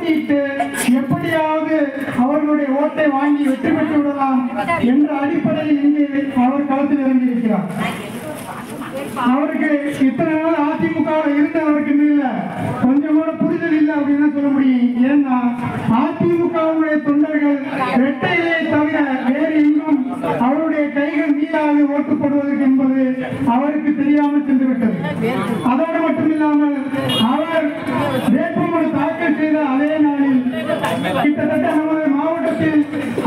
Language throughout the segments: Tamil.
போட்டியிட்டு எப்படியாவது அவர்களுடைய ஓட்டை வாங்கி வெற்றி பெற்று விடலாம் என்ற அடிப்படையில் இங்கே அவர் களத்தில் இறங்கியிருக்கிறார். அவருக்கு இத்தனை நாள் அதிமுக இருந்த அவருக்கு இல்ல, கொஞ்சம் கூட புரிதல் இல்லை அப்படின்னு சொல்ல முடியும். ஏன்னா அதிமுகவுடைய தொண்டர்கள் இரட்டையிலே தவிர வேறு எங்கும் அவருடைய கைகள் மீதாது ஓட்டு போடுவதற்கு என்பது அவருக்கு தெரியாமல் சென்றுவிட்டது. அதோடு மட்டுமில்லாமல் அவர் வேட்புமனு தாக்கல் செய்த அதே நாளில் கிட்டத்தட்ட நமது மாவட்டத்தில்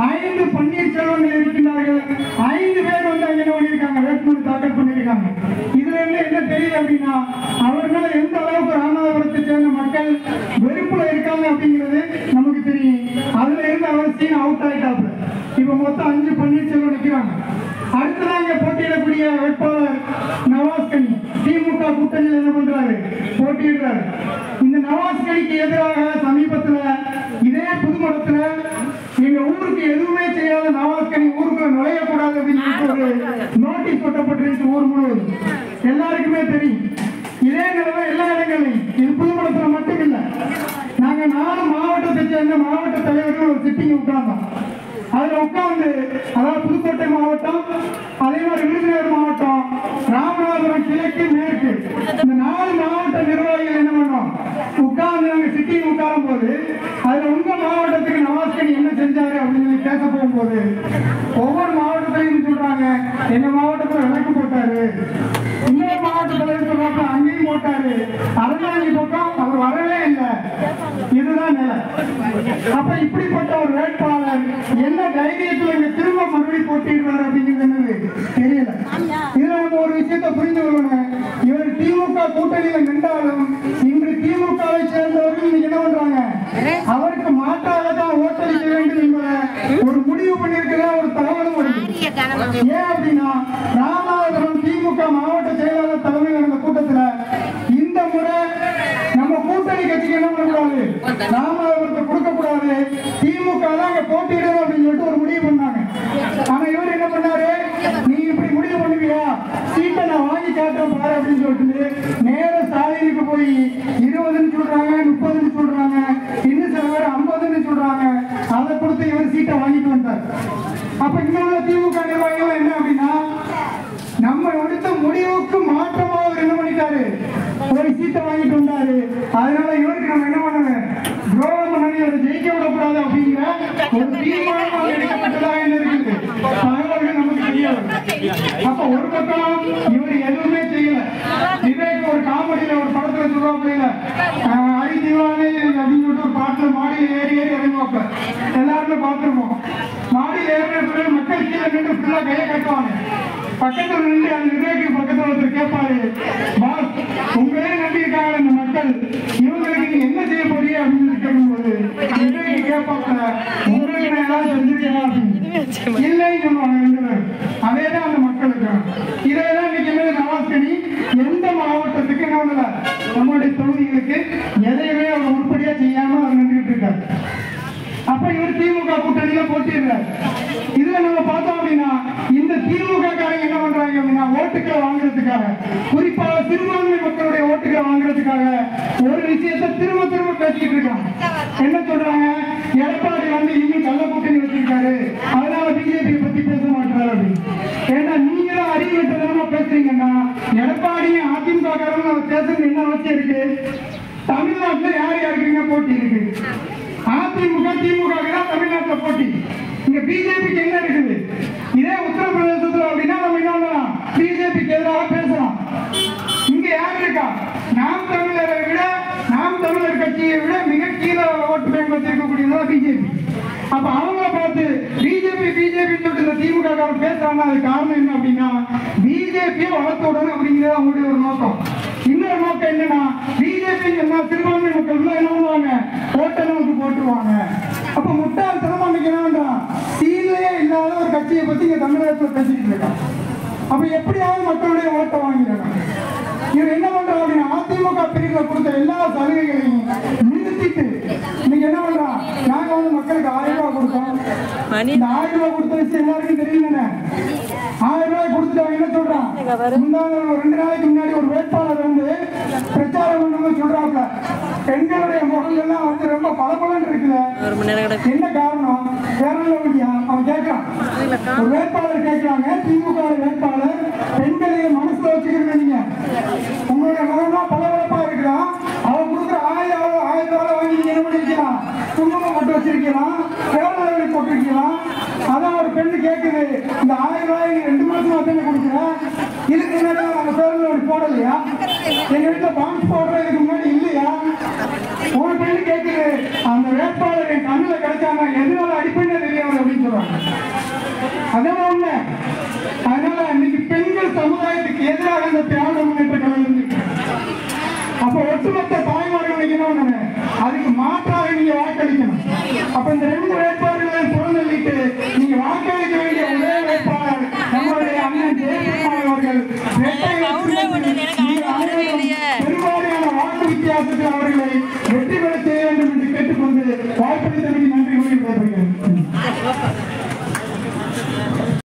5 பன்னீர்செல்வங்கள் இருக்கின்றார்கள். 5 பேர் வந்து அங்கே என்ன பண்ணியிருக்காங்க, வேட்புமனு தாக்கல் பண்ணியிருக்காங்க. இதுல என்ன தெரியுது அப்படின்னா அவர்கள் எந்த அளவுக்கு ராமநாதபுரத்தை சேர்ந்த மக்கள் வெறுப்புல இருக்காங்க அப்படிங்கிறது நமக்கு தெரியும். அதுல இருந்து அவர் சீன் அவுட் ஆயிட்டாப்ல. இப்ப மொத்தம் 5 பன்னீர்செல்வம் நிற்கிறாங்க. அடுத்ததான் இங்க போட்டியிடக்கூடிய வேட்பாளர் நவாஸ்கனி திமுக கூட்டணியில் என்ன பண்றாரு, போட்டியிடுறாரு. இந்த நவாஸ்கனிக்கு எதிராக சமீபத்துல இதே புதுமடத்துல எங்க ஊருக்கு எதுவுமே செய்யாத நவாஸ்கனி ஊருக்குள்ள நுழையக்கூடாது அப்படின்னு ஒரு நோட்டீஸ் ஒட்டப்பட்டிருக்கு ஊர் முழுவதும். எல்லாருக்குமே தெரியும். இதே நிலைமை எல்லா இடங்களையும், இது புதுமடத்துல மட்டும் இல்லை. நாங்க 4 மாவட்டத்தை சேர்ந்த மாவட்ட தலைவர்கள் ஒரு சிட்டிங் உட்கார்ந்தோம். அதுல உட்கார்ந்து அதாவது புதுக்கோட்டை மாவட்டம், அதே மாதிரி விருதுநகர் மாவட்டம், ராமநாதபுரம் கிழக்கு மேற்கு, இந்த 4 மாவட்ட நிர்வாகிகள் என்ன பண்ணோம், உட்கார்ந்து நாங்க சிட்டிங் உட்காரும் போது அதுல உங்க மாவட்டத்துக்கு நவாஸ்கனி என்ன செஞ்சாரு அப்படின்னு பேச போகும்போது ஒவ்வொரு மாவட்டத்திலையும் சொல்றாங்க, எங்க மாவட்டத்துல விளக்கு போட்டாரு, இன்னொரு மாவட்டத்துல சொல்றாங்க அங்கேயும் போட்டாரு, அறந்தாங்கி பக்கம் அவர் வரவே இல்லை. இதுதான் நிலை. அப்ப இப்படிப்பட்ட ஒரு வேட்பாளர் என்ன தைரியத்துல இங்க திரும்ப மறுபடியும் போட்டிடுவார் அப்படிங்கிறது தெரியல. இதுல நம்ம ஒரு விஷயத்தை புரிந்து கொள்ளணும். இவர் திமுக கூட்டணியில நின்றாலும் இன்று திமுகவை சேர்ந்தவர்கள் இன்னைக்கு என்ன பண்றாங்க, அவருக்கு மாற்றாக தான் ஓட்டளிக்க வேண்டும் என்பதை ஒரு முடிவு பண்ணியிருக்கிற ஒரு தகவலும் வருது. ஏன் அப்படின்னா ராமநாதபுரம் திமுக மாவட்ட செயலாளர் தலைமையில் நடந்த கூட்டத்துல இந்த முறை நம்ம கூட்டணி கட்சிக்கு என்ன பண்ணக்கூடாது, ராமநாதபுரத்தை கொடுக்கக்கூடாது, திமுக தான் அங்க போட்டியிடணும் அப்படின்னு சொல்லிட்டு ஒரு முடிவு பண்ணாங்க. ஆனா இவர் என்ன பண்ணாரு, நீ இப்படி முடிவு பண்ணுவியா, சீட்டை நான் வாங்கி காட்டுறேன் பாரு அப்படின்னு சொல்லிட்டு நேர ஸ்டாலினுக்கு போய் 20ன்னு சொல்றாங்க, 30ன்னு சொல்றாங்க, இன்னும் சில பேர் 50ன்னு சொல்றாங்க. அதை கொடுத்து இவர் சீட்டை வாங்கிட்டு வந்தார். அப்ப இங்க உள்ள திமுக நிர்வாகிகள் என்ன அப்படின்னா நம்ம எடுத்த முடிவுக்கு மாற்றமா அவர் என்ன பண்ணிட்டாரு, ஒரு சீட்டை வாங்கிட்டு வந்தாரு. அதனால இவருக்கு நம்ம என்ன பண்ணணும், துரோகம் பண்ணி அதை ஜெயிக்க விடக்கூடாது அப்படிங்கிற ஒரு தீர்மானம் எடுக்கப்பட்டதாக என்ன இருக்குது தகவல்கள் நமக்கு தெரியாது. அப்ப ஒரு பக்கம் இவர் எதுவுமே செய்யல. விவேக் ஒரு காமெடியில ஒரு படத்துல சொல்லுவாங்க, அரிதிவானே அப்படின்னு சொல்லிட்டு ஒரு பாட்டுல மாடியில் ஏறி இறங்குவாப்ப எல்லாருமே பார்த்துருப்போம். மாடியில் ஏறின மக்கள் கீழே நின்று ஃபுல்லா கையை கட்டுவாங்க. பக்கத்துல நின்று அந்த விவேக்கு பக்கத்துல ஒருத்தர் கேட்பாரு, பாஸ் உங்களே நம்பியிருக்காங்க இந்த மக்கள், இவங்களுக்கு நீங்க என்ன செய்ய போறீங்க அப்படின்னு கேட்கும்போது விவேக்கு கேட்பாங்க, உங்களுக்கு நான் ஏதாவது செஞ்சிருக்கேன் அப்படின்னு. இல்லைன்னு சொல்லுவாங்க 2 பேரும். அதேதான் அந்த மக்களுக்கு. இதையெல்லாம் இன்னைக்கு நவாஸ்கனி எந்த மாவட்டத்துக்கு என்ன பண்ணல, நம்மளுடைய தொகுதிகளுக்கு எதையுமே அவர் உருப்படியா செய்யாம அவர் நின்றுட்டு இருக்காரு. அப்ப இவர் திமுக கூட்டணியில போட்டிடுறாரு. இதுல நம்ம பார்த்தோம் அப்படின்னா இந்த திமுக காரங்க என்ன பண்றாங்க அப்படின்னா ஓட்டுக்களை வாங்குறதுக்காக, குறிப்பாக சிறுபான்மை மக்களுடைய ஓட்டுக்களை வாங்குறதுக்காக ஒரு விஷயத்தை திரும்ப திரும்ப பேசிட்டு இருக்காங்க. என்ன சொல்றாங்க, எடப்பாடி வந்து இன்னும் கள்ள கூட்டணி வச்சிருக்காரு, அதனால பிஜேபி பத்தி பேச மாட்டாரு அப்படின்னு. ஏன்னா நீங்க தான் அறிவிட்டதனமா பேசுறீங்கன்னா எடப்பாடியும் அதிமுக காரங்களும் பேசுறது என்ன அவசியம் இருக்கு? தமிழ்நாட்டுல யார் யாருக்குங்க போட்டி இருக்கு? அதிமுக திமுக தான் தமிழ்நாட்டில் போட்டி. இங்க பிஜேபிக்கு என்ன இருக்குது? இதே உத்தரப்பிரதேசத்துல அப்படின்னா நம்ம என்ன பண்ணலாம், பிஜேபிக்கு எதிராக பேசலாம். இங்க யார் இருக்கா, நாம் தமிழரை விட, நாம் தமிழர் கட்சியை விட மிக கீழே ஓட்டு பேங்க் வச்சிருக்கக்கூடியதா பிஜேபி. அப்ப அவங்க பார்த்து பிஜேபி பிஜேபி சொல்லிட்டு இந்த திமுக காரன் பேசுறாங்க. அது காரணம் என்ன அப்படின்னா பிஜேபியை வளர்த்து விடணும் அப்படிங்கிறது அவங்களுடைய ஒரு நோக்கம். இன்னொரு நோக்கம் என்னன்னா பிஜேபி சிறுபான்மை மக்கள் என்ன பண்ணுவாங்க, ஓட்டை நமக்கு போட்டுருவாங்க. அப்ப முட்டாள்தனமா இன்னைக்கு என்ன பண்றான், சீலையே இல்லாத ஒரு கட்சியை பத்தி இங்க தமிழகத்துல பேசிக்கிட்டு இருக்கான். அப்ப எப்படியாவது மக்களுடைய ஓட்டை வாங்கிடணும். இவர் என்ன பண்றாங்க அப்படின்னா அதிமுக பிரிவுல கொடுத்த எல்லா சலுகைகளையும் நிறுத்திட்டு இன்னைக்கு என்ன பண்றான், நாங்க வந்து மக்களுக்கு 1000 ரூபாய் கொடுத்தோம். இந்த 1000 ரூபாய் கொடுத்த விஷயம் எல்லாருக்கும் தெரியுங்க. 1000 ரூபாய் கொடுத்துட்டு அவன் என்ன சொல்றான், முன்னாடி ஒரு 2 நாளைக்கு முன்னாடி ஒரு வேட்பாளர் வந்து பிரச்சாரம் பண்ணும்போது சொல்றாப்ல, பெண்களுடைய முகங்கள்லாம் வந்து ரொம்ப பலபலன்னு இருக்குது. என்ன காரணம்? வேற இல்லையா? அவன் கேட்கிறான், ஒரு வேட்பாளர் கேட்கிறாங்க, திமுக வேட்பாளர், பெண்களை மனசுல வச்சுக்கிறீங்க, நீங்க உங்களுடைய மகன் தான் பலபலப்பா இருக்கிறான், அவன் கொடுக்குற 1000 ரூபாய் வாங்கி நீங்க என்ன பண்ணிருக்கலாம்? குங்குமம் மட்டும் வச்சிருக்கலாம், வேலை போட்டிருக்கலாம். அதான் ஒரு பெண்ணு கேட்குது, இந்த 1000 ரூபாய் 2 மாசமா தானே கொடுக்குறேன், இதுக்கு முன்னாடி அவங்க பேரில் போடலையா? எங்க வீட்டுல பாங்க் போடுறதுக்கு முன்னாடி இல்லையா? ஒரு பெண்ணு கேட்குது, அந்த வேட்பாளர் என் கண்ணுல கிடைச்சாங்க, எதனால அடிப்படை தெரியாது அப்படின்னு சொல்றாங்க. அதான் உண்மை. அதனால இன்னைக்கு பெண்கள் சமுதாயத்துக்கு எதிராக அந்த திராவிட முன்னேற்ற கழகம் இருக்கு. அப்ப ஒட்டுமொத்த தாய்மார்கள் என்ன, அதுக்கு மாற்றாக நீங்க வாக்களிக்கணும். அப்ப இந்த 2 வேட்பாளர்களை புறந்தள்ளிட்டு நீங்க வாக்களிக்க